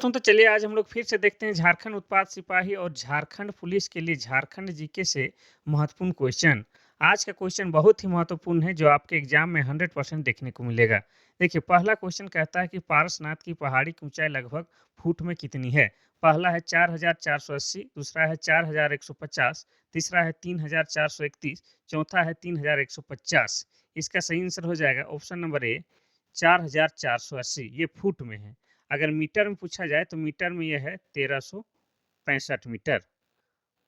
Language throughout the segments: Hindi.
दोस्तों, तो चलिए आज हम लोग फिर से देखते हैं झारखंड उत्पाद सिपाही और झारखंड पुलिस के लिए झारखंड जीके से महत्वपूर्ण क्वेश्चन। आज का क्वेश्चन बहुत ही महत्वपूर्ण है जो आपके एग्जाम में 100% देखने को मिलेगा। देखिए, पहला क्वेश्चन कहता है कि पारसनाथ की पहाड़ी की ऊंचाई लगभग फुट में कितनी है। पहला है 4480, दूसरा है 4150, तीसरा है 3431, चौथा है 3150। इसका सही आंसर हो जाएगा ऑप्शन नंबर ए, 4480। ये फुट में है। अगर मीटर में पूछा जाए तो मीटर में यह है 1365 मीटर।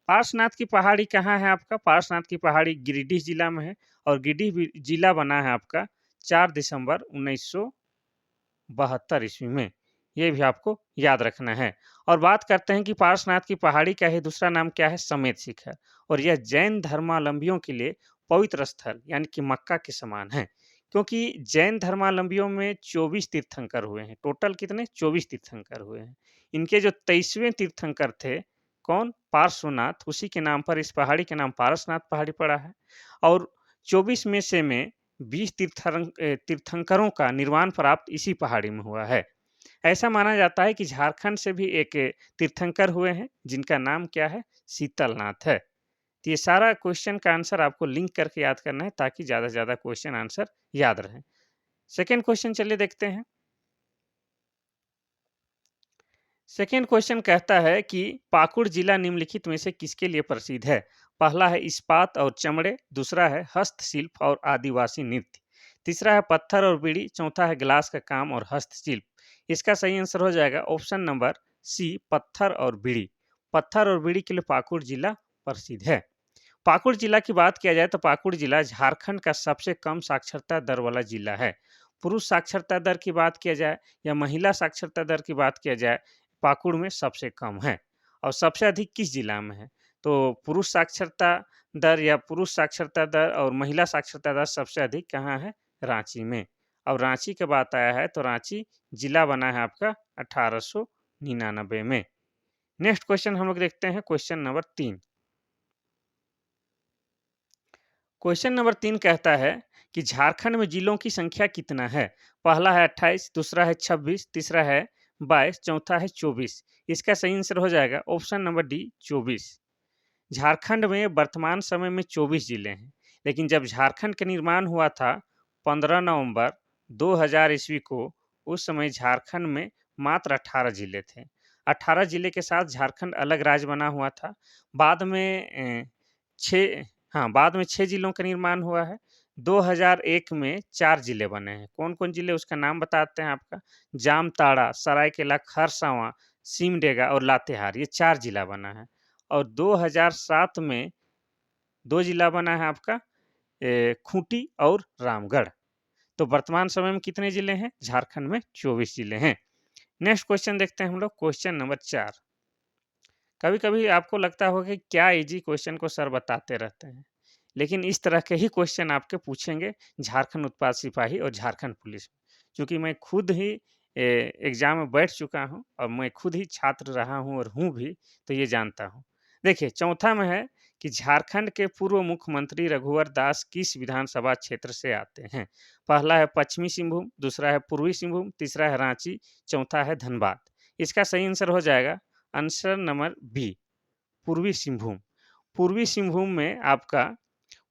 पार्श्वनाथ की पहाड़ी कहाँ है आपका? पार्श्वनाथ की पहाड़ी गिरिडीह जिला में है और गिरिडीह जिला बना है आपका 4 दिसंबर 1972 ईस्वी में। ये भी आपको याद रखना है। और बात करते हैं कि पार्श्वनाथ की पहाड़ी का ही दूसरा नाम क्या है? समेत शिखर। और यह जैन धर्मावलंबियों के लिए पवित्र स्थल यानी कि मक्का के समान है, क्योंकि जैन धर्मावलंबियों में 24 तीर्थंकर हुए हैं। टोटल कितने? 24 तीर्थंकर हुए हैं। इनके जो 23वें तीर्थंकर थे, कौन? पार्श्वनाथ। उसी के नाम पर इस पहाड़ी के नाम पारसनाथ पहाड़ी पड़ा है। और 24 में से 20 तीर्थंकरों का निर्वाण प्राप्त इसी पहाड़ी में हुआ है। ऐसा माना जाता है कि झारखंड से भी एक तीर्थंकर हुए हैं जिनका नाम क्या है? शीतलनाथ है। तो ये सारा क्वेश्चन का आंसर आपको लिंक करके याद करना है ताकि ज़्यादा से ज़्यादा क्वेश्चन आंसर याद रहे। सेकंड क्वेश्चन चलिए देखते हैं। सेकेंड क्वेश्चन कहता है कि पाकुड़ जिला निम्नलिखित में से किसके लिए प्रसिद्ध है। पहला है इस्पात और चमड़े, दूसरा है हस्तशिल्प और आदिवासी नृत्य, तीसरा है पत्थर और बीड़ी, चौथा है गिलास का काम और हस्तशिल्प। इसका सही आंसर हो जाएगा ऑप्शन नंबर सी, पत्थर और बीड़ी। पत्थर और बीड़ी के लिए पाकुड़ जिला प्रसिद्ध है। पाकुड़ जिला की बात किया जाए तो पाकुड़ जिला झारखंड का सबसे कम साक्षरता दर वाला जिला है। पुरुष साक्षरता दर की बात किया जाए या महिला साक्षरता दर की बात किया जाए, पाकुड़ में सबसे कम है। और सबसे अधिक किस जिला में है? तो पुरुष साक्षरता दर या पुरुष साक्षरता दर और महिला साक्षरता दर सबसे अधिक कहाँ है? रांची में। और रांची की बात आया है तो रांची जिला बना है आपका 1899 में। नेक्स्ट क्वेश्चन हम लोग देखते हैं, क्वेश्चन नंबर 3। क्वेश्चन नंबर 3 कहता है कि झारखंड में जिलों की संख्या कितना है। पहला है 28, दूसरा है 26, तीसरा है 22, चौथा है 24। इसका सही आंसर हो जाएगा ऑप्शन नंबर डी, 24। झारखंड में वर्तमान समय में 24 जिले हैं, लेकिन जब झारखंड का निर्माण हुआ था 15 नवंबर 2000 ईस्वी को, उस समय झारखंड में मात्र 18 जिले थे। 18 जिले के साथ झारखंड अलग राज्य बना हुआ था। बाद में 6 हाँ, बाद में 6 जिलों का निर्माण हुआ है। 2001 में 4 जिले बने हैं। कौन-कौन जिले उसका नाम बताते हैं आपका? जामताड़ा, सरायकेला खरसावां, सिमडेगा और लातेहार, ये 4 जिला बना है। और 2007 में 2 जिला बना है आपका खूंटी और रामगढ़। तो वर्तमान समय में कितने जिले हैं? झारखंड में 24 जिले हैं। नेक्स्ट क्वेश्चन देखते हैं हम लोग, क्वेश्चन नंबर 4। कभी-कभी आपको लगता होगा कि क्या इजी क्वेश्चन को सर बताते रहते हैं, लेकिन इस तरह के ही क्वेश्चन आपके पूछेंगे झारखंड उत्पाद सिपाही और झारखंड पुलिस में। चूँकि मैं खुद ही एग्ज़ाम में बैठ चुका हूँ और मैं खुद ही छात्र रहा हूँ और हूँ भी, तो ये जानता हूँ। देखिए, चौथा में है कि झारखंड के पूर्व मुख्यमंत्री रघुवर दास किस विधानसभा क्षेत्र से आते हैं? पहला है पश्चिमी सिंहभूम, दूसरा है पूर्वी सिंहभूम, तीसरा है रांची, चौथा है धनबाद। इसका सही आंसर हो जाएगा आंसर नंबर बी, पूर्वी सिंहभूम। पूर्वी सिंहभूम में आपका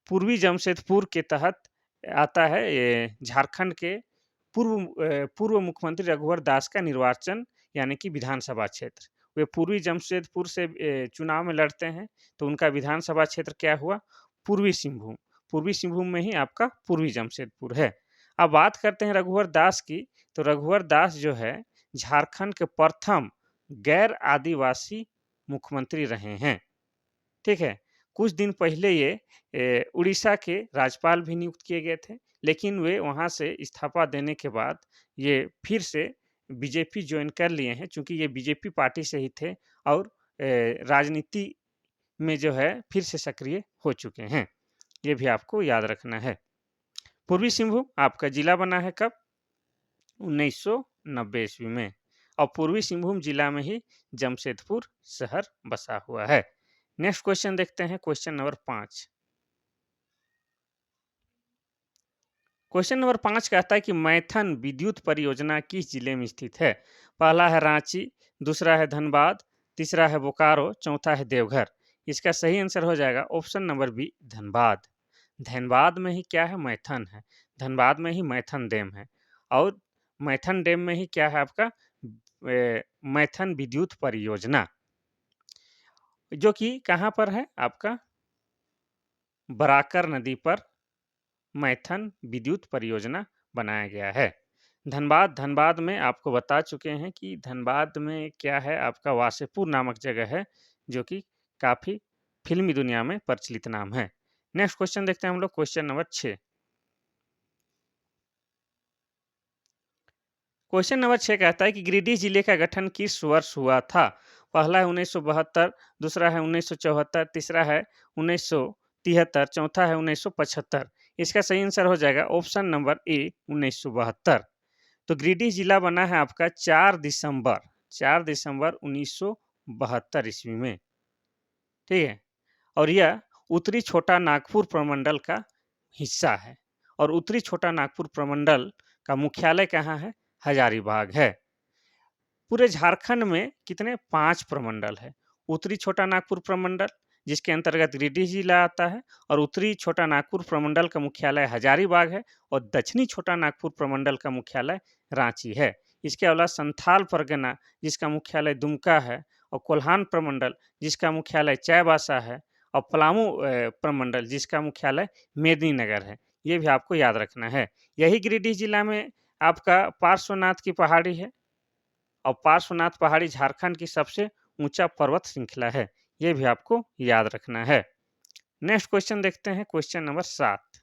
पूर्वी जमशेदपुर के तहत आता है ये झारखंड के पूर्व मुख्यमंत्री रघुवर दास का निर्वाचन यानी कि विधानसभा क्षेत्र। वे पूर्वी जमशेदपुर से चुनाव में लड़ते हैं, तो उनका विधानसभा क्षेत्र क्या हुआ? पूर्वी सिंहभूम। पूर्वी सिंहभूम में ही आपका पूर्वी जमशेदपुर है। अब बात करते हैं रघुवर दास की, तो रघुवर दास जो है झारखंड के प्रथम गैर आदिवासी मुख्यमंत्री रहे हैं। ठीक है? कुछ दिन पहले ये उड़ीसा के राज्यपाल भी नियुक्त किए गए थे, लेकिन वे वहाँ से इस्तीफा देने के बाद ये फिर से बीजेपी जॉइन कर लिए हैं, चूँकि ये बीजेपी पार्टी से ही थे और राजनीति में जो है फिर से सक्रिय हो चुके हैं। ये भी आपको याद रखना है। पूर्वी सिंहभूम आपका जिला बना है कब? 1990 ईस्वी में। और पूर्वी सिंहभूम जिला में ही जमशेदपुर शहर बसा हुआ है। नेक्स्ट क्वेश्चन देखते हैं, क्वेश्चन नंबर 5। क्वेश्चन नंबर 5 कहता है कि मैथन विद्युत परियोजना किस जिले में स्थित है? पहला है रांची, दूसरा है धनबाद, तीसरा है बोकारो, चौथा है देवघर। इसका सही आंसर हो जाएगा option number B Dhanbad. Dhanbad में ही क्या है? मैथन है। धनबाद में ही मैथन डैम है और मैथन डैम में ही क्या है आपका मैथन विद्युत परियोजना, जो कि कहाँ पर है आपका? बराकर नदी पर मैथन विद्युत परियोजना बनाया गया है। धनबाद धनबाद में आपको बता चुके हैं कि धनबाद में क्या है आपका वासेपुर नामक जगह है, जो कि काफ़ी फ़िल्मी दुनिया में प्रचलित नाम है। नेक्स्ट क्वेश्चन देखते हैं हम लोग क्वेश्चन नंबर 6। क्वेश्चन नंबर 6 कहता है कि गिरिडीह जिले का गठन किस वर्ष हुआ था? पहला है 1972, दूसरा है 1974, तीसरा है 1973, चौथा है 1975। इसका सही आंसर हो जाएगा ऑप्शन नंबर ए 1972। तो गिरिडीह जिला बना है आपका 4 दिसंबर 1972 ईस्वी में। ठीक है, और यह उत्तरी छोटा नागपुर प्रमंडल का हिस्सा है और उत्तरी छोटा नागपुर प्रमंडल का मुख्यालय कहाँ है? हजारीबाग है। पूरे झारखंड में कितने? 5 प्रमंडल है। उत्तरी छोटा नागपुर प्रमंडल, जिसके अंतर्गत गिरिडीह जिला आता है, और उत्तरी छोटा नागपुर प्रमंडल का मुख्यालय हजारीबाग है, और दक्षिणी छोटा नागपुर प्रमंडल का मुख्यालय रांची है। इसके अलावा संथाल परगना, जिसका मुख्यालय दुमका है, और कोल्हान प्रमंडल, जिसका मुख्यालय चाईबासा है, और पलामू प्रमंडल, जिसका मुख्यालय मेदिनीनगर है। ये भी आपको याद रखना है। यही गिरिडीह जिला में आपका पार्श्वनाथ की पहाड़ी है, और पार्श्वनाथ पहाड़ी झारखंड की सबसे ऊंचा पर्वत श्रृंखला है। ये भी आपको याद रखना है। नेक्स्ट क्वेश्चन देखते हैं क्वेश्चन नंबर 7।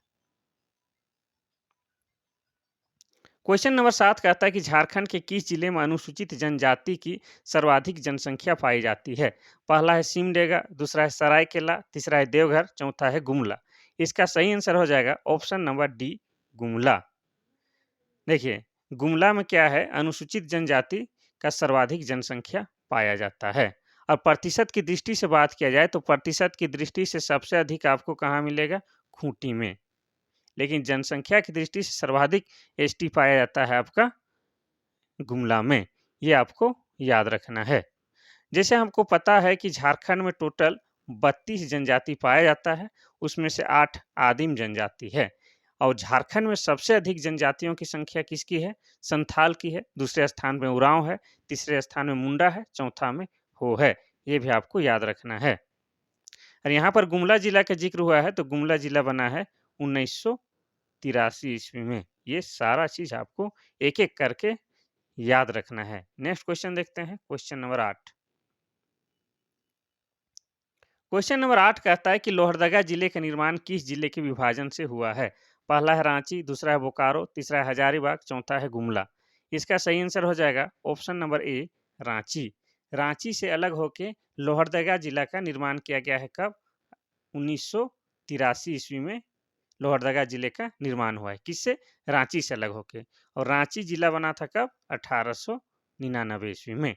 क्वेश्चन नंबर 7 कहता है कि झारखंड के किस जिले में अनुसूचित जनजाति की सर्वाधिक जनसंख्या पाई जाती है? पहला है सिमडेगा, दूसरा है सरायकेला, तीसरा है देवघर, चौथा है गुमला। इसका सही आंसर हो जाएगा ऑप्शन नंबर डी गुमला। देखिए, गुमला में क्या है? अनुसूचित जनजाति का सर्वाधिक जनसंख्या पाया जाता है। और प्रतिशत की दृष्टि से बात किया जाए तो प्रतिशत की दृष्टि से सबसे अधिक आपको कहाँ मिलेगा? खूंटी में। लेकिन जनसंख्या की दृष्टि से सर्वाधिक एसटी पाया जाता है आपका गुमला में। ये आपको याद रखना है। जैसे हमको पता है कि झारखंड में टोटल 32 जनजाति पाया जाता है, उसमें से 8 आदिम जनजाति है, और झारखंड में सबसे अधिक जनजातियों की संख्या किसकी है? संथाल की है। दूसरे स्थान में उरांव है, तीसरे स्थान में मुंडा है, चौथा में हो है। ये भी आपको याद रखना है। और यहाँ पर गुमला जिला का जिक्र हुआ है, तो गुमला जिला बना है 1983 ईस्वी में। ये सारा चीज आपको एक एक करके याद रखना है। नेक्स्ट क्वेश्चन देखते हैं क्वेश्चन नंबर 8। क्वेश्चन नंबर 8 कहता है कि लोहरदगा जिले का निर्माण किस जिले के विभाजन से हुआ है? पहला है रांची, दूसरा है बोकारो, तीसरा है हजारीबाग, चौथा है गुमला। इसका सही आंसर हो जाएगा option number A Ranchi. Ranchi से अलग होके लोहरदगा जिला का निर्माण किया गया है कब? 1983 ईस्वी में लोहरदगा जिले का निर्माण हुआ है। किससे? रांची से अलग होके। और रांची जिला बना था कब? 1899 ईस्वी में।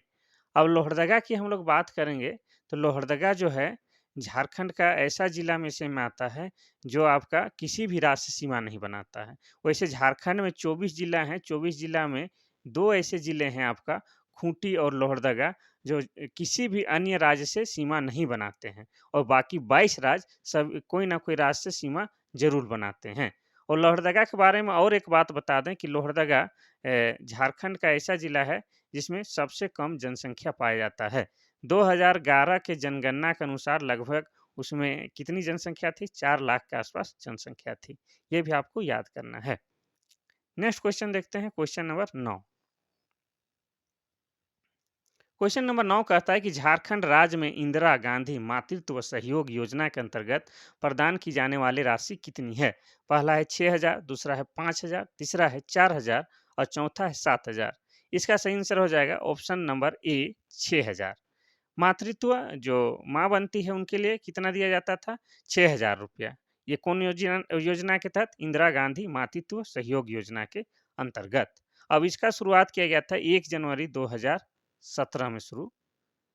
अब लोहरदगा की हम लोग बात करेंगे, तो लोहरदगा जो है झारखंड का ऐसा जिला में से में आता है जो आपका किसी भी राज्य से सीमा नहीं बनाता है। वैसे झारखंड में 24 जिला हैं, 24 जिला में 2 ऐसे जिले हैं आपका खूंटी और लोहरदगा, जो किसी भी अन्य राज्य से सीमा नहीं बनाते हैं, और बाकी 22 राज्य सब कोई ना कोई राज्य से सीमा जरूर बनाते हैं। और लोहरदगा के बारे में और एक बात बता दें कि लोहरदगा झारखंड का ऐसा जिला है जिसमें सबसे कम जनसंख्या पाया जाता है। 2011 के जनगणना के अनुसार लगभग उसमें कितनी जनसंख्या थी? 4 लाख के आसपास जनसंख्या थी। ये भी आपको याद करना है। नेक्स्ट क्वेश्चन देखते हैं क्वेश्चन नंबर 9। क्वेश्चन नंबर 9 कहता है कि झारखंड राज्य में इंदिरा गांधी मातृत्व सहयोग योजना के अंतर्गत प्रदान की जाने वाली राशि कितनी है? पहला है 6,000, दूसरा है 5,000, तीसरा है 4,000, और चौथा है 7,000। इसका सही आंसर हो जाएगा ऑप्शन नंबर ए 6,000। मातृत्व जो माँ बनती है उनके लिए कितना दिया जाता था? 6,000 रुपया। ये कौन योजना योजना के तहत? इंदिरा गांधी मातृत्व सहयोग योजना के अंतर्गत। अब इसका शुरुआत किया गया था 1 जनवरी 2017 में शुरू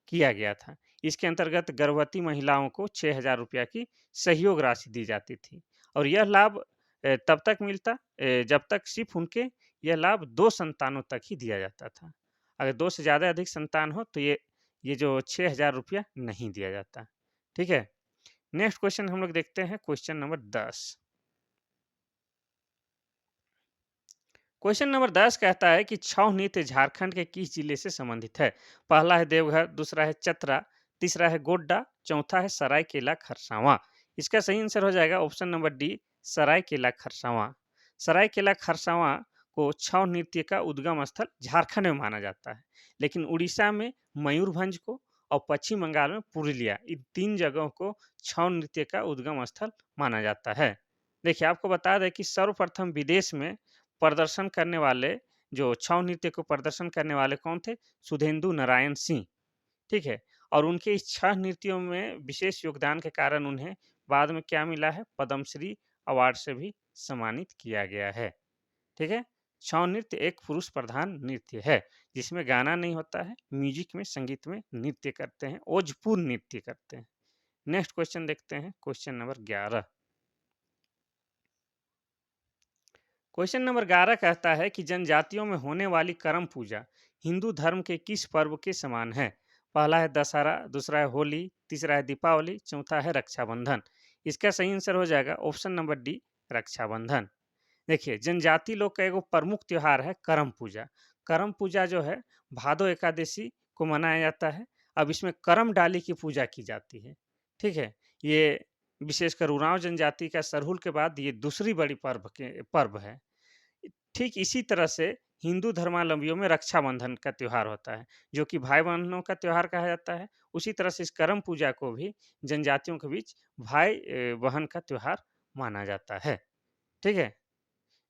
किया गया था। इसके अंतर्गत गर्भवती महिलाओं को 6,000 रुपया की सहयोग राशि दी जाती थी, और यह लाभ तब तक मिलता जब तक सिर्फ उनके यह लाभ 2 संतानों तक ही दिया जाता था। अगर 2 से ज़्यादा अधिक संतान हो तो ये जो ₹6000 नहीं दिया जाता। ठीक है? नेक्स्ट क्वेश्चन हम लोग देखते हैं क्वेश्चन नंबर 10। क्वेश्चन नंबर 10 कहता है कि छऊ नृत्य झारखंड के किस जिले से संबंधित है? पहला है देवघर, दूसरा है चतरा, तीसरा है गोड्डा, चौथा है सरायकेला खरसावां। इसका सही आंसर हो जाएगा option number D, Seraikela Kharsawan. Seraikela Kharsawan को छऊ नृत्य का उद्गम स्थल झारखंड में माना जाता है, लेकिन उड़ीसा में मयूरभंज को और पश्चिम बंगाल में पुरुलिया, इन 3 जगहों को छऊ नृत्य का उद्गम स्थल माना जाता है। देखिए, आपको बता दें कि सर्वप्रथम विदेश में प्रदर्शन करने वाले जो छऊ नृत्य को प्रदर्शन करने वाले कौन थे? सुधेंदु नारायण सिंह, ठीक है? और उनके इस 6 नृत्यों में विशेष योगदान के कारण उन्हें बाद में क्या मिला है? पद्मश्री अवार्ड से भी सम्मानित किया गया है, ठीक है? छऊ नृत्य एक पुरुष प्रधान नृत्य है, जिसमें गाना नहीं होता है, म्यूजिक में, संगीत में नृत्य करते हैं, ओजपूर्ण नृत्य करते हैं। नेक्स्ट क्वेश्चन देखते हैं, क्वेश्चन नंबर 11। क्वेश्चन नंबर 11 कहता है कि जनजातियों में होने वाली करम पूजा हिंदू धर्म के किस पर्व के समान है? पहला है दशहरा, दूसरा है होली, तीसरा है दीपावली, चौथा है रक्षाबंधन। इसका सही आंसर हो जाएगा ऑप्शन नंबर डी, रक्षाबंधन। देखिए, जनजाति लोग का एगो प्रमुख त्योहार है करम पूजा। करम पूजा जो है भादो एकादशी को मनाया जाता है। अब इसमें करम डाली की पूजा की जाती है, ठीक है? ये विशेषकर उरांव जनजाति का सरहुल के बाद ये दूसरी बड़ी पर्व है। ठीक इसी तरह से हिंदू धर्मावलंबियों में रक्षाबंधन का त्योहार होता है, जो कि भाई बहनों का त्योहार कहा जाता है। उसी तरह से इस करम पूजा को भी जनजातियों के बीच भाई बहन का त्योहार माना जाता है, ठीक है?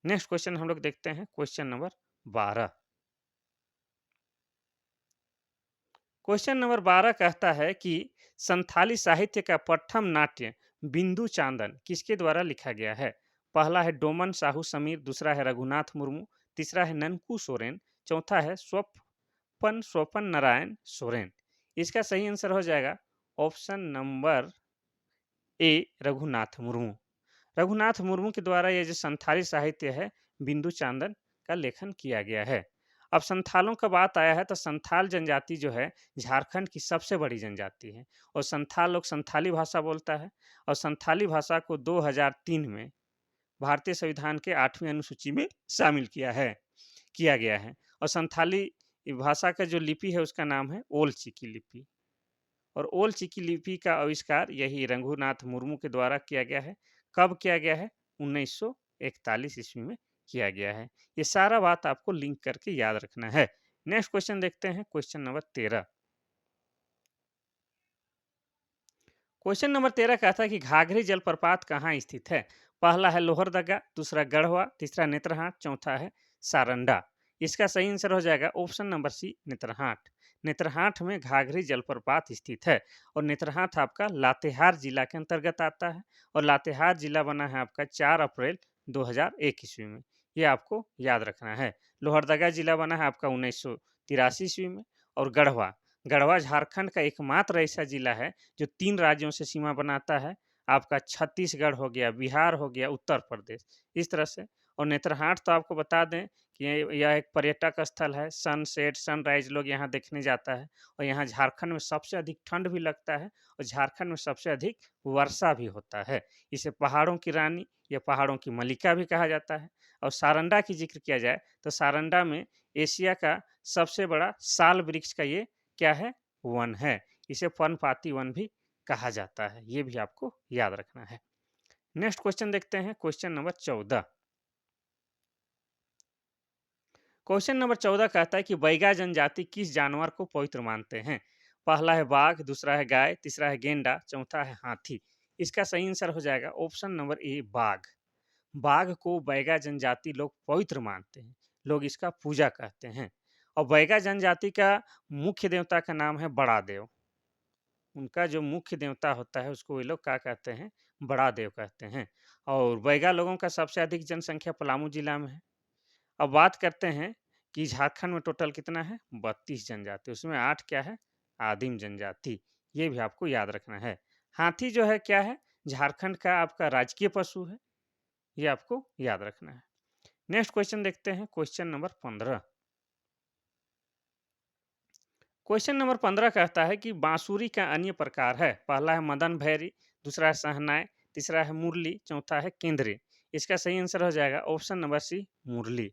नेक्स्ट क्वेश्चन हम लोग देखते हैं, क्वेश्चन नंबर 12। क्वेश्चन नंबर 12 कहता है कि संथाली साहित्य का प्रथम नाट्य बिंदु चांदन किसके द्वारा लिखा गया है? पहला है डोमन साहू समीर, दूसरा है रघुनाथ मुर्मू, तीसरा है ननकू सोरेन, चौथा है स्वपन नारायण सोरेन। इसका सही आंसर हो जाएगा option number A, Raghunath Murmu. Raghunath Murmu के द्वारा ये जो संथाली साहित्य है बिंदु चांदन का लेखन किया गया है। अब संथालों का बात आया है तो संथाल जनजाति जो है झारखंड की सबसे बड़ी जनजाति है, और संथाल लोग संथाली भाषा बोलता है, और संथाली भाषा को 2003 में भारतीय संविधान के 8वीं अनुसूची में शामिल किया गया है। और संथाली भाषा का जो लिपि है उसका नाम है ओल चिकी लिपि, और ओल चिकी लिपि का आविष्कार यही रघुनाथ मुर्मू के द्वारा किया गया है। कब किया गया है? 1941 ईस्वी में किया गया है। ये सारा बात आपको लिंक करके याद रखना है। नेक्स्ट क्वेश्चन देखते हैं, क्वेश्चन नंबर 13। क्वेश्चन नंबर 13 कहता है कि घाघरी जलप्रपात कहाँ स्थित है? पहला है लोहरदगा, दूसरा गढ़वा, तीसरा नेत्रहाट, चौथा है सारंडा। इसका सही आंसर हो जाएगा option number C, Netarhat. Netarhat में घाघरी जलप्रपात स्थित है, और नेत्रहाट आपका लातेहार जिला के अंतर्गत आता है, और लातेहार जिला बना है आपका 4 अप्रैल 2001 ईस्वी में। ये आपको याद रखना है। लोहरदगा जिला बना है आपका 1983 ईस्वी में, और गढ़वा गढ़वा झारखंड का एकमात्र ऐसा जिला है जो 3 राज्यों से सीमा बनाता है। आपका छत्तीसगढ़ हो गया, बिहार हो गया, उत्तर प्रदेश, इस तरह से। और नेत्रहाट तो आपको बता दें कि यह एक पर्यटक स्थल है, सनसेट, सनराइज लोग यहाँ देखने जाता है, और यहाँ झारखंड में सबसे अधिक ठंड भी लगता है, और झारखंड में सबसे अधिक वर्षा भी होता है। इसे पहाड़ों की रानी या पहाड़ों की मलिका भी कहा जाता है। और सारंडा की जिक्र किया जाए तो सारंडा में एशिया का सबसे बड़ा साल वृक्ष का ये क्या है? वन है। इसे पर्णपाती वन भी कहा जाता है। ये भी आपको याद रखना है। नेक्स्ट क्वेश्चन देखते हैं, क्वेश्चन नंबर 14। क्वेश्चन नंबर 14 कहता है कि बैगा जनजाति किस जानवर को पवित्र मानते हैं? पहला है बाघ, दूसरा है गाय, तीसरा है गेंडा, चौथा है हाथी। इसका सही आंसर हो जाएगा ऑप्शन नंबर ए, बाघ। बाघ को बैगा जनजाति लोग पवित्र मानते हैं। लोग इसका पूजा कहते हैं। और बैगा जनजाति का मुख्य देवता का नाम है बड़ा देव। उनका जो मुख्य देवता होता है उसको वे लोग क्या कहते हैं? बड़ा देव कहते हैं। और बैगा लोगों का सबसे अधिक जनसंख्या पलामू जिला में है। अब बात करते हैं कि झारखंड में टोटल कितना है? 32 जनजाति, उसमें 8 क्या है? आदिम जनजाति। ये भी आपको याद रखना है। हाथी जो है क्या है? झारखंड का आपका राजकीय पशु है। ये आपको याद रखना है। नेक्स्ट क्वेश्चन देखते हैं, क्वेश्चन नंबर 15। क्वेश्चन नंबर 15 कहता है कि बांसुरी का अन्य प्रकार है। पहला है मदन भैरी, दूसरा है शहनाई, तीसरा है मुरली, चौथा है केंद्री। इसका सही आंसर हो जाएगा ऑप्शन नंबर सी, मुरली।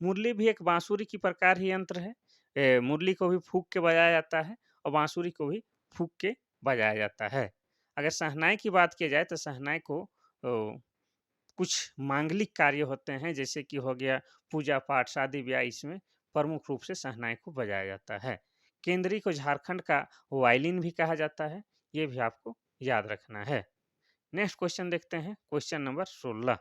मुरली भी एक बांसुरी की प्रकार ही यंत्र है। मुरली को भी फूंक के बजाया जाता है और बांसुरी को भी फूंक के बजाया जाता है। अगर शहनाई की बात की जाए तो शहनाई को कुछ मांगलिक कार्य होते हैं, जैसे कि हो गया पूजा पाठ, शादी ब्याह, इसमें प्रमुख रूप से शहनाई को बजाया जाता है। केंद्री को झारखंड का वायलिन भी कहा जाता है, ये भी आपको याद रखना है। नेक्स्ट क्वेश्चन देखते हैं, क्वेश्चन नंबर 16।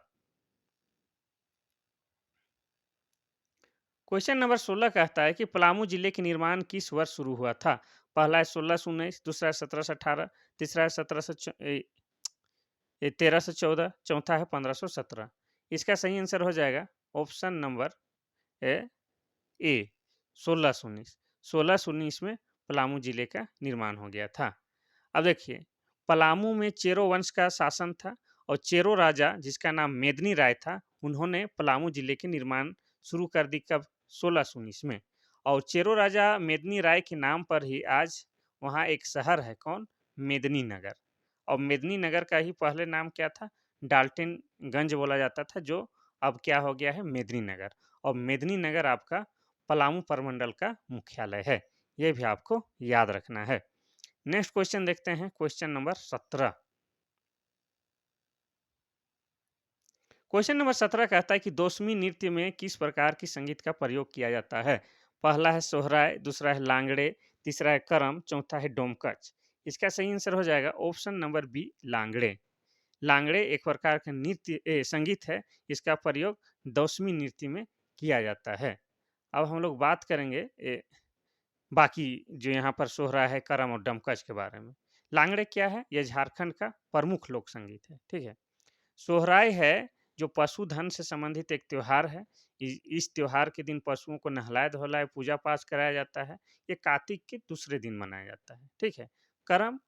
क्वेश्चन नंबर 16 कहता है कि पलामू जिले के निर्माण किस वर्ष शुरू हुआ था। पहला है 1619, दूसरा है 1718, तीसरा है 1314, चौथा है 1517। इसका सही आंसर हो जाएगा ऑप्शन नंबर ए, ए 1619। 1619 में पलामू जिले का निर्माण हो गया था। अब देखिए, पलामू में चेरो वंश का शासन था और चेरो राजा, जिसका नाम मेदनी राय था, उन्होंने पलामू जिले के निर्माण शुरू कर दी कब, 1619 में। और चेरो राजा मेदनी राय के नाम पर ही आज वहाँ एक शहर है, कौन, मेदनी नगर। और मेदनी नगर का ही पहले नाम क्या था, डाल्टनगंज बोला जाता था, जो अब क्या हो गया है, मेदनी नगर। और मेदनी नगर आपका पलामू प्रमंडल का मुख्यालय है, ये भी आपको याद रखना है। नेक्स्ट क्वेश्चन देखते हैं, क्वेश्चन नंबर 17। क्वेश्चन नंबर 17 कहता है कि दौसमी नृत्य में किस प्रकार की संगीत का प्रयोग किया जाता है। पहला है सोहराय, दूसरा है लांगड़े, तीसरा है करम, चौथा है डोमकच। इसका सही आंसर हो जाएगा option number B, Langde. Langde एक प्रकार का संगीत है, इसका प्रयोग दौसमी नृत्य में किया जाता है। अब हम लोग बात करेंगे बाकी जो यहाँ पर सोहरा है, करम और डमकच के बारे में। लांगड़े क्या है, यह झारखंड का प्रमुख लोक संगीत है, ठीक है। सोहराय है जो पशुधन से संबंधित एक त्योहार है। इस त्योहार के दिन पशुओं को नहलाए धुलाए पूजा पाठ कराया जाता है। ये कार्तिक के दूसरे दिन मनाया जाता है, ठीक है। करम,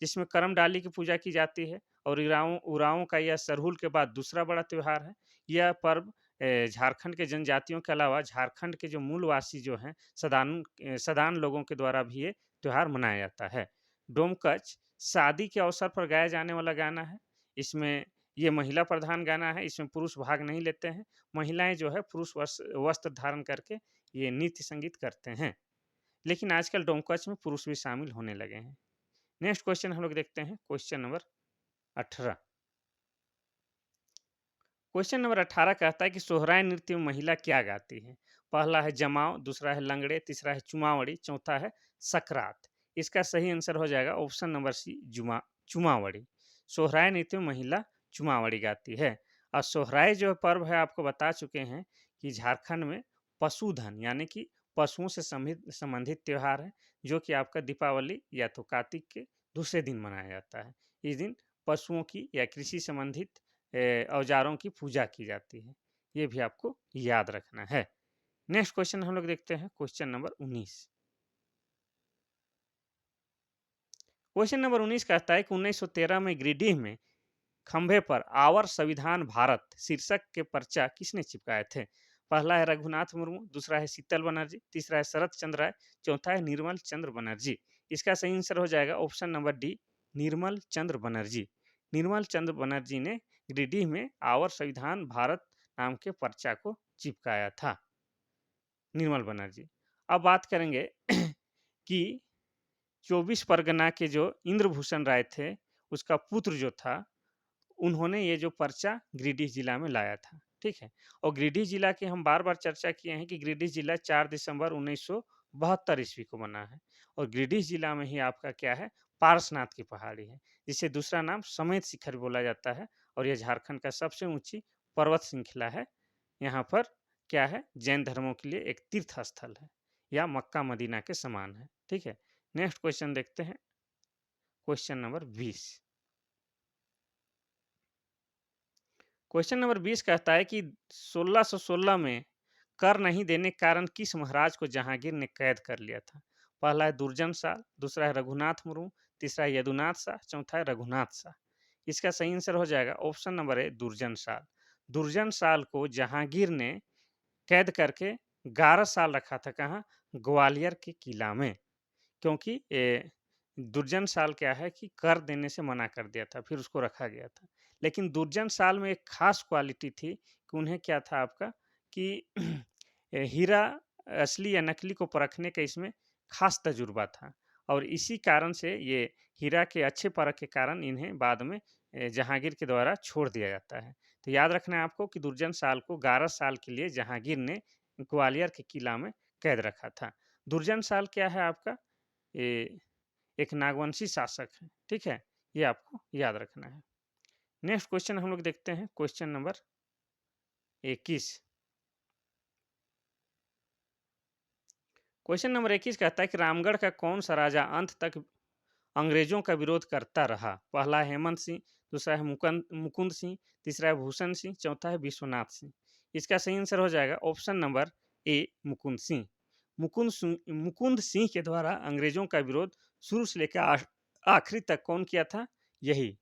जिसमें करम डाली की पूजा की जाती है। और उरांव उरांव का यह सरहुल के बाद दूसरा बड़ा त्योहार है। यह पर्व झारखंड के जनजातियों के अलावा झारखंड के जो मूलवासी जो हैं, सदान लोगों के द्वारा भी ये त्योहार मनाया जाता है। डोमकच शादी के अवसर पर गाया जाने वाला गाना है। इसमें ये महिला प्रधान गाना है, इसमें पुरुष भाग नहीं लेते हैं। महिलाएं जो है पुरुष वस्त्र धारण करके ये नृत्य संगीत करते हैं। लेकिन आजकल डोमकच में पुरुष भी शामिल होने लगे हैं। नेक्स्ट क्वेश्चन हम लोग देखते हैं, क्वेश्चन नंबर 18। क्वेश्चन नंबर 18 कहता है कि सोहराय नृत्य में महिला क्या गाती है। पहला है जमाव, दूसरा है लंगड़े, तीसरा है चुमावड़ी, चौथा है सकरात। इसका सही आंसर हो जाएगा ऑप्शन नंबर सी, चुमावड़ी। सोहराय नृत्य में महिला चुमावड़ी गाती है। और सोहराय जो पर्व है, आपको बता चुके हैं कि झारखंड में पशुधन यानी कि पशुओं से संबंधित त्यौहार है, जो कि आपका दीपावली या तो कार्तिक के दूसरे दिन मनाया जाता है। इस दिन पशुओं की या कृषि संबंधित औजारों की पूजा की जाती है। ये भी आपको याद रखना है। नेक्स्ट क्वेश्चन हम लोग देखते हैं, क्वेश्चन नंबर 19। क्वेश्चन नंबर 19 कहता है कि 1913 में गिरिडीह में खंभे पर आवर संविधान भारत शीर्षक के पर्चा किसने चिपकाए थे। पहला है रघुनाथ मुर्मू, दूसरा है शीतल बनर्जी, तीसरा है शरत चंद्र राय, चौथा है निर्मल चंद्र बनर्जी। इसका सही आंसर हो जाएगा ऑप्शन नंबर डी, निर्मल चंद्र बनर्जी। निर्मल चंद्र बनर्जी ने गिरिडीह में आवर संविधान भारत नाम के पर्चा को चिपकाया था, निर्मल बनर्जी। अब बात करेंगे कि 24 परगना के जो इंद्रभूषण राय थे, उसका पुत्र जो था, उन्होंने ये जो पर्चा गिरिडीह जिला में लाया था, ठीक है। और गिरिडीह जिला की हम बार बार चर्चा किए हैं कि गिरिडीह जिला 4 दिसंबर 1972 ईस्वी को बना है। और गिरिडीह जिला में ही आपका क्या है, पारसनाथ की पहाड़ी है, जिसे दूसरा नाम समेत शिखर बोला जाता है। और यह झारखंड का सबसे ऊंची पर्वत श्रृंखला है। यहाँ पर क्या है, जैन धर्मों के लिए एक तीर्थ स्थल है, या मक्का मदीना के समान है, ठीक है। नेक्स्ट क्वेश्चन देखते हैं, क्वेश्चन नंबर 20। क्वेश्चन नंबर 20 कहता है कि 1616 में कर नहीं देने के कारण किस महाराज को जहांगीर ने कैद कर लिया था। पहला है दुर्जन शाह, दूसरा है रघुनाथ मुर्मू, तीसरा है यदुनाथ शाह, चौथा है रघुनाथ शाह। इसका सही आंसर हो जाएगा ऑप्शन नंबर है दुर्जन शाह। दुर्जन साल को जहांगीर ने कैद करके 11 साल रखा था कहाँ? ग्वालियर के किला में। क्योंकि दुर्जन साल क्या है कि कर देने से मना कर दिया था, फिर उसको रखा गया था। लेकिन दुर्जन साल में एक खास क्वालिटी थी कि उन्हें क्या था आपका कि हीरा असली या नकली को परखने का इसमें खास तजुर्बा था और इसी कारण से ये हीरा के अच्छे परख के कारण इन्हें बाद में जहांगीर के द्वारा छोड़ दिया जाता है। तो याद रखना है आपको कि दुर्जन साल को 11 साल के लिए जहांगीर ने ग्वालियर के किला में कैद रखा था। दुर्जन साल क्या है आपका? ये एक नागवंशी शासक है, ठीक है? ये आपको याद रखना है। नेक्स्ट क्वेश्चन हम लोग देखते हैं, क्वेश्चन नंबर 21। क्वेश्चन नंबर 21 कहता है कि रामगढ़ का कौन सा राजा अंत तक अंग्रेजों का विरोध करता रहा? पहला है हेमंत सिंह, दूसरा है मुकुंद मुकुंद सिंह, तीसरा है भूषण सिंह, चौथा है विश्वनाथ सिंह। इसका सही आंसर हो जाएगा option number A Mukund Singh. Mukund Singh के द्वारा अंग्रेजों का विरोध शुरू से लेकर आखिरी तक कौन किया था? यही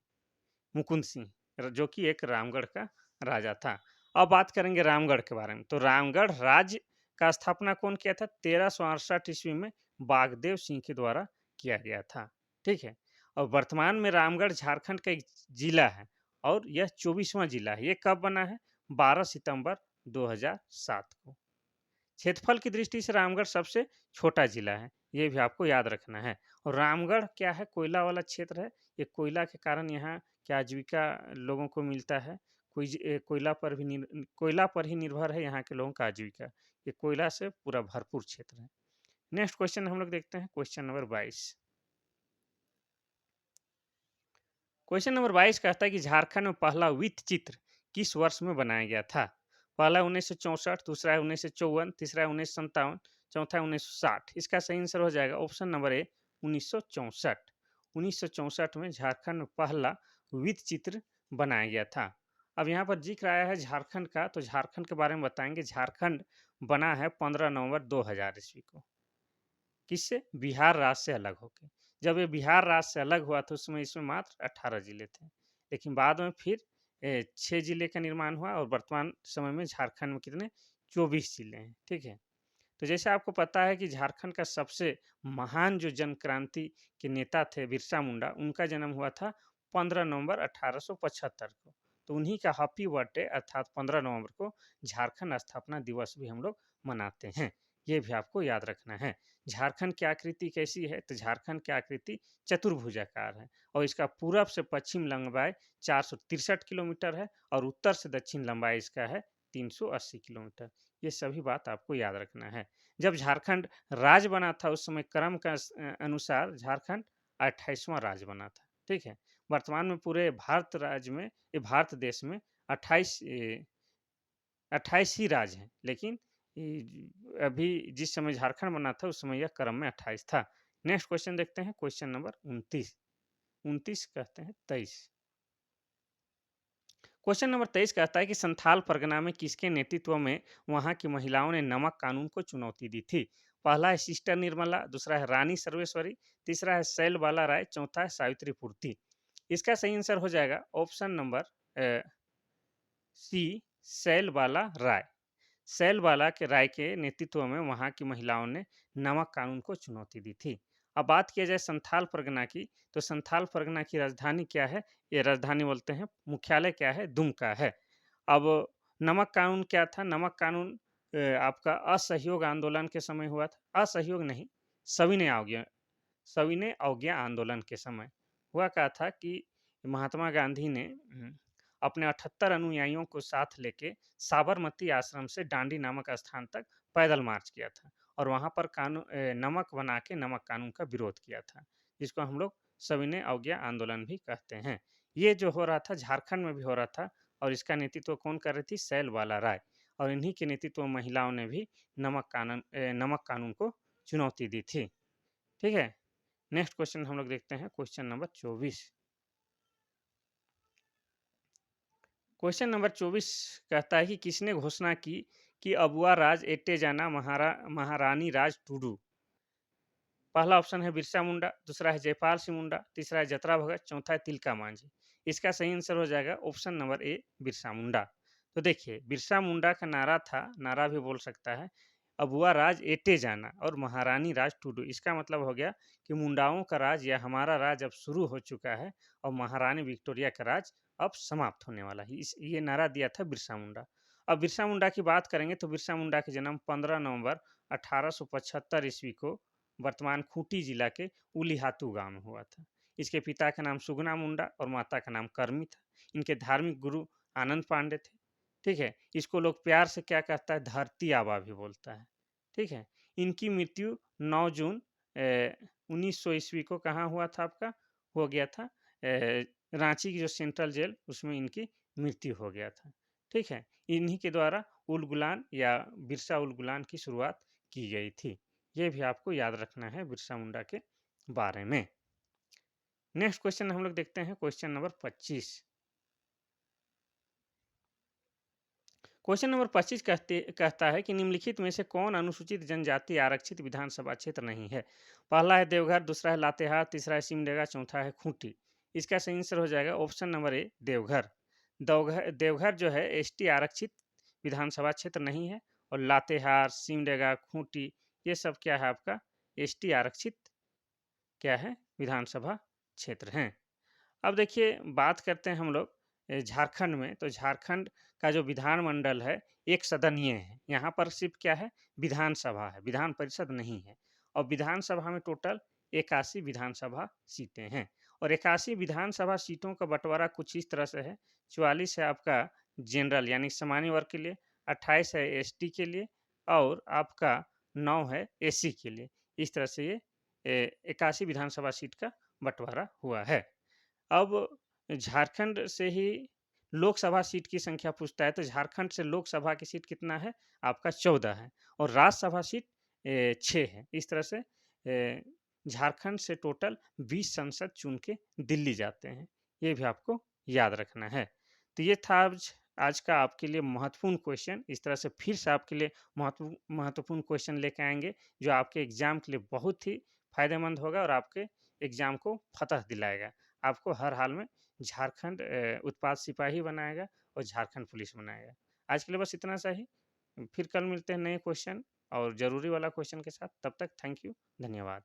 मुकुंद सिंह, जो कि एक रामगढ़ का राजा था। अब बात करेंगे रामगढ़ के बारे में। तो रामगढ़ राज्य का स्थापना कौन किया था? 1368 ईस्वी में बागदेव सिंह के द्वारा किया गया था। ठीक है। और वर्तमान में रामगढ़ झारखंड का एक जिला है और यह 24वां जिला है। ये कब बना है? 12 सितंबर 2007 को। क्षेत्रफल की दृष्टि से रामगढ़ सबसे छोटा जिला है, ये भी आपको याद रखना है। और रामगढ़ क्या है? कोयला वाला क्षेत्र है। ये कोयला के कारण यहाँ क्या आजीविका लोगों को मिलता है। कोयला पर ही निर्भर है यहाँ के लोगों का आजीविका। ये कोयला से पूरा भरपूर क्षेत्र है। नेक्स्ट क्वेश्चन हम लोग देखते हैं, क्वेश्चन नंबर 22। क्वेश्चन नंबर 22 कहता है कि झारखंड में पहला वित्त चित्र किस वर्ष में बनाया गया था? पहला 1964, दूसरा है 1954, तीसरा है 1957, चौथा है 1960। इसका सही आंसर हो जाएगा ऑप्शन नंबर ए 1964। 1964 में झारखंड में पहला वित्त चित्र बनाया गया था। अब यहाँ पर जिक्र आया है झारखंड का, तो झारखंड के बारे में बताएंगे। झारखंड बना है 15 नवंबर 2000 ईस्वी को। किससे? बिहार राज्य से अलग होके। जब ये बिहार राज्य से अलग हुआ तो उसमें इसमें मात्र 18 जिले थे। लेकिन बाद में फिर 6 जिले का निर्माण हुआ और वर्तमान समय में झारखंड में कितने? 24 जिले हैं। ठीक है। तो जैसे आपको पता है कि झारखंड का सबसे महान जो जन क्रांति के नेता थे बिरसा मुंडा, उनका जन्म हुआ था 15 नवंबर 1875 को। तो उन्हीं का हैप्पी बर्थडे अर्थात 15 नवंबर को झारखंड स्थापना दिवस भी हम लोग मनाते हैं। ये भी आपको याद रखना है। झारखंड की आकृति कैसी है? तो झारखंड की आकृति चतुर्भुजाकार है और इसका पूरब से पश्चिम लंबाई 463 किलोमीटर है और उत्तर से दक्षिण लंबाई इसका है 380 किलोमीटर। ये सभी बात आपको याद रखना है। जब झारखंड राज्य बना था उस समय क्रम का अनुसार झारखंड 28वां राज्य बना था। ठीक है। वर्तमान में पूरे भारत राज्य में, ये भारत देश में 28 ही राज्य हैं, लेकिन अभी जिस समय झारखंड बना था उस समय यह क्रम में 28 था। नेक्स्ट क्वेश्चन देखते हैं, क्वेश्चन नंबर 29। 29 कहते हैं 23। क्वेश्चन नंबर 23 कहता है कि संथाल परगना में किसके नेतृत्व में वहां की महिलाओं ने नमक कानून को चुनौती दी थी? पहला है सिस्टर निर्मला, दूसरा है रानी सर्वेश्वरी, तीसरा है शैल बाला राय, चौथा है सावित्री पूर्ति। इसका सही आंसर हो जाएगा ऑप्शन नंबर सी शैल बाला राय। शैल बाला के राय के नेतृत्व में वहां की महिलाओं ने नमक कानून को चुनौती दी थी। अब बात किया जाए संथाल परगना की, तो संथाल परगना की राजधानी क्या है? ये राजधानी बोलते हैं, मुख्यालय क्या है? दुमका है। अब नमक कानून क्या था? नमक कानून आपका असहयोग आंदोलन के समय हुआ था। असहयोग नहीं, सविनय अवज्ञा, सविनय अवज्ञा आंदोलन के समय हुआ। क्या था कि महात्मा गांधी ने अपने 78 अनुयायियों को साथ लेके साबरमती आश्रम से डांडी नामक स्थान तक पैदल मार्च किया था और वहां पर नमक बना के नमक कानून का विरोध किया था, जिसको हम लोग सविनय अवज्ञा आंदोलन भी कहते हैं। ये जो हो रहा था झारखंड में भी हो रहा था और इसका नेतृत्व कौन कर रही थी? शैल बाला राय। और इन्हीं के नेतृत्व में महिलाओं ने भी नमक कानून को चुनौती दी थी। ठीक है। नेक्स्ट क्वेश्चन हम लोग देखते हैं, क्वेश्चन नंबर 24। क्वेश्चन नंबर 24 कहता है कि किसने घोषणा की कि अबुआ राज एट्टे जाना महारानी राज टूडू? पहला ऑप्शन है बिरसा मुंडा, दूसरा है जयपाल सिंह मुंडा, तीसरा है जतरा भगत, चौथा है तिलका मांझी। इसका सही आंसर हो जाएगा option number A Birsa Munda. तो देखिए बिरसा मुंडा का नारा था, नारा भी बोल सकता है, अबुआ राज एटे जाना और महारानी राज टूडू। इसका मतलब हो गया कि मुंडाओं का राज या हमारा राज अब शुरू हो चुका है और महारानी विक्टोरिया का राज अब समाप्त होने वाला है। इस ये नारा दिया था बिरसा मुंडा। अब बिरसा मुंडा की बात करेंगे तो बिरसा मुंडा का जन्म 15 नवंबर 1875 ईस्वी को वर्तमान खूंटी जिला के उलीहातू गांव में हुआ था। इसके पिता का नाम सुगना मुंडा और माता का नाम करमी था। इनके धार्मिक गुरु आनंद पांडे थे। ठीक है, इसको लोग प्यार से क्या कहता है, धरती आबा भी बोलता है। ठीक है, इनकी मृत्यु 9 जून 1900 ईस्वी को कहाँ हुआ था आपका, हो गया था रांची की जो सेंट्रल जेल उसमें इनकी मृत्यु हो गया था। ठीक है, इन्हीं के द्वारा उल गुलान या बिरसा उल गुलान की शुरुआत की गई थी। ये भी आपको याद रखना है बिरसा मुंडा के बारे में। नेक्स्ट क्वेश्चन हम लोग देखते हैं, क्वेश्चन नंबर 25। क्वेश्चन नंबर 25 कहता है कि निम्नलिखित में से कौन अनुसूचित जनजाति आरक्षित विधानसभा क्षेत्र नहीं है। पहला है देवघर, दूसरा है लातेहार, तीसरा है सिमडेगा, चौथा है खूंटी। इसका सही आंसर हो जाएगा option number A, Deoghar. Deoghar Deoghar जो है एसटी आरक्षित विधानसभा क्षेत्र नहीं है, और लातेहार, सिमडेगा, खूंटी ये सब क्या है आपका एसटी आरक्षित क्या है विधानसभा क्षेत्र हैं। अब देखिए बात करते हैं हम लोग झारखंड में, तो झारखंड का जो विधानमंडल है एक सदनीय है। यहाँ पर सिर्फ क्या है, विधानसभा है, विधान परिषद नहीं है। और विधानसभा में टोटल 81 विधानसभा सीटें हैं। और 81 विधानसभा सीटों का बंटवारा कुछ इस तरह से है, 44 है आपका जनरल यानी सामान्य वर्ग के लिए, 28 है एसटी के लिए, और आपका 9 है एसी के लिए। इस तरह से ये 81 विधानसभा सीट का बंटवारा हुआ है। अब झारखंड से ही लोकसभा सीट की संख्या पूछता है, तो झारखंड से लोकसभा की सीट कितना है आपका 14 है, और राज्यसभा सीट 6 है। इस तरह से झारखंड से टोटल 20 सांसद चुन के दिल्ली जाते हैं। ये भी आपको याद रखना है। तो ये था आज का आपके लिए महत्वपूर्ण क्वेश्चन। इस तरह से फिर से आपके लिए महत्वपूर्ण क्वेश्चन लेके आएंगे जो आपके एग्जाम के लिए बहुत ही फायदेमंद होगा और आपके एग्जाम को फतह दिलाएगा। आपको हर हाल में झारखंड उत्पाद सिपाही बनाएगा और झारखंड पुलिस बनाएगा। आज के लिए बस इतना सा ही। फिर कल मिलते हैं नए क्वेश्चन और ज़रूरी वाला क्वेश्चन के साथ। तब तक थैंक यू, धन्यवाद।